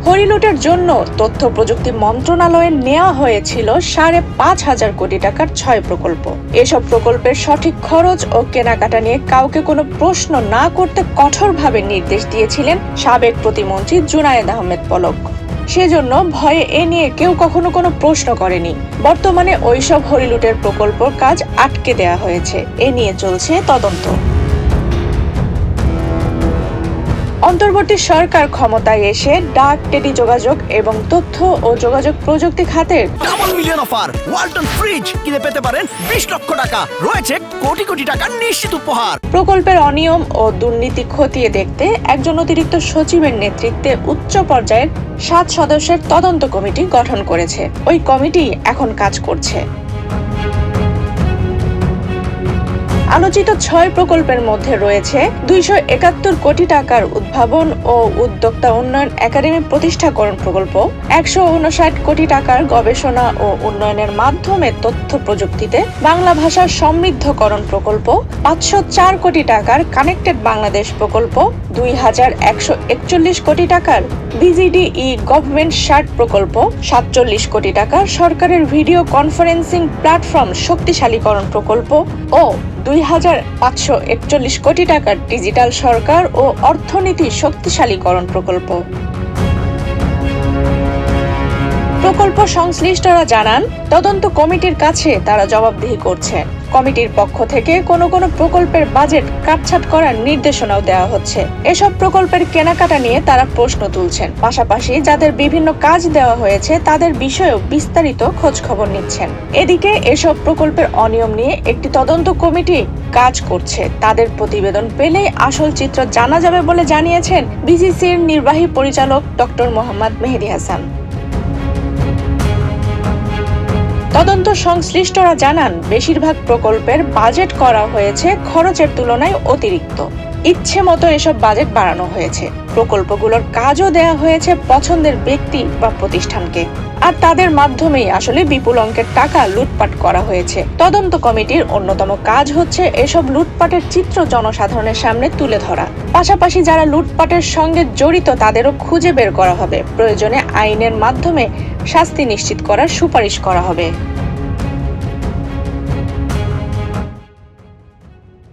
হরিলুটের জন্য তথ্য প্রযুক্তি মন্ত্রণালয়ে নেওয়া হয়েছিল 5,500 কোটি টাকার 6 প্রকল্প। এসব প্রকল্পের সঠিক খরচ ও কেনাকাটা নিয়ে কাউকে কোনো প্রশ্ন না করতে কঠোরভাবে নির্দেশ দিয়েছিলেন সাবেক প্রতিমন্ত্রী জুনায়েদ আহমেদ পলক। সেজন্য ভয়ে এ নিয়ে কেউ কখনো কোনো প্রশ্ন করেনি। বর্তমানে ওইসব হরিলুটের প্রকল্পর কাজ আটকে দেয়া হয়েছে। এ নিয়ে চলছে তদন্ত। অন্তর্বর্তী সরকার ক্ষমতায় এসে ডাক, টেলিযোগাযোগ এবং তথ্য ও যোগাযোগ প্রযুক্তি খাতের double million offer. Walton fridge কিনে পেতে পারেন 20 লক্ষ টাকা। রয়েছে কোটি কোটি টাকার নিশ্চিত উপহার। প্রকল্পের অনিয়ম ও দুর্নীতি খতিয়ে দেখতে একজন অতিরিক্ত সচিবের নেতৃত্বে উচ্চ পর্যায়ের 7 সদস্যের তদন্ত কমিটি গঠন করেছে। ওই কমিটি এখন কাজ করছে। আলোচিত 6 প্রকল্পের মধ্যে রয়েছে 271 কোটি টাকার উদ্ভাবন ও উদ্যোক্তা উন্নয়ন একাডেমি প্রতিষ্ঠাকরণ প্রকল্প, 159 কোটি টাকার গবেষণা ও উন্নয়নের মাধ্যমে তথ্য প্রযুক্তিতে বাংলা ভাষার সমৃদ্ধকরণ প্রকল্প, 504 কোটি টাকার কানেক্টেড বাংলাদেশ প্রকল্প, 2141 কোটি টাকার বিজিডিই গভর্নমেন্ট শার্ট প্রকল্প, 47 কোটি টাকার সরকারের ভিডিও কনফারেন্সিং প্ল্যাটফর্ম শক্তিশালীকরণ প্রকল্প ও 2,541 কোটি টাকার ডিজিটাল সরকার ও অর্থনীতি শক্তিশালীকরণ প্রকল্প। প্রকল্প সংশ্লিষ্টরা জানান, তদন্ত কমিটির কাছে তারা জবাবদিহি করছে। কমিটির পক্ষ থেকে কোনো প্রকল্পের বাজেট কাটছাঁট করার নির্দেশনাও দেওয়া হচ্ছে। এসব প্রকল্পের কেনাকাটা নিয়ে তারা প্রশ্ন তুলছেন। পাশাপাশি যাদের বিভিন্ন কাজ দেওয়া হয়েছে তাদের বিষয়েও বিস্তারিত খোঁজ খবর নিচ্ছেন। এদিকে এসব প্রকল্পের অনিয়ম নিয়ে একটি তদন্ত কমিটি কাজ করছে। তাদের প্রতিবেদন পেলেই আসল চিত্র জানা যাবে বলে জানিয়েছেন বিজিসির নির্বাহী পরিচালক ডক্টর মোহাম্মদ মেহেদী হাসান। তদন্ত সংশ্লিষ্টরা জানান, বেশিরভাগ প্রকল্পের বাজেট করা হয়েছে খরচের তুলনায় অতিরিক্ত। ইচ্ছে মতো এসব বাজেট বাড়ানো হয়েছে। প্রকল্পগুলোর কাজও দেয়া হয়েছে পছন্দের ব্যক্তি বা প্রতিষ্ঠানকে, আর তাদের মাধ্যমেই আসলে বিপুল অঙ্কের টাকা লুটপাট করা হয়েছে। তদন্ত কমিটির অন্যতম কাজ হচ্ছে এসব লুটপাটের চিত্র জনসাধারণের সামনে তুলে ধরা। পাশাপাশি যারা লুটপাটের সঙ্গে জড়িত তাদেরও খুঁজে বের করা হবে। প্রয়োজনে আইনের মাধ্যমে শাস্তি নিশ্চিত করার সুপারিশ করা হবে।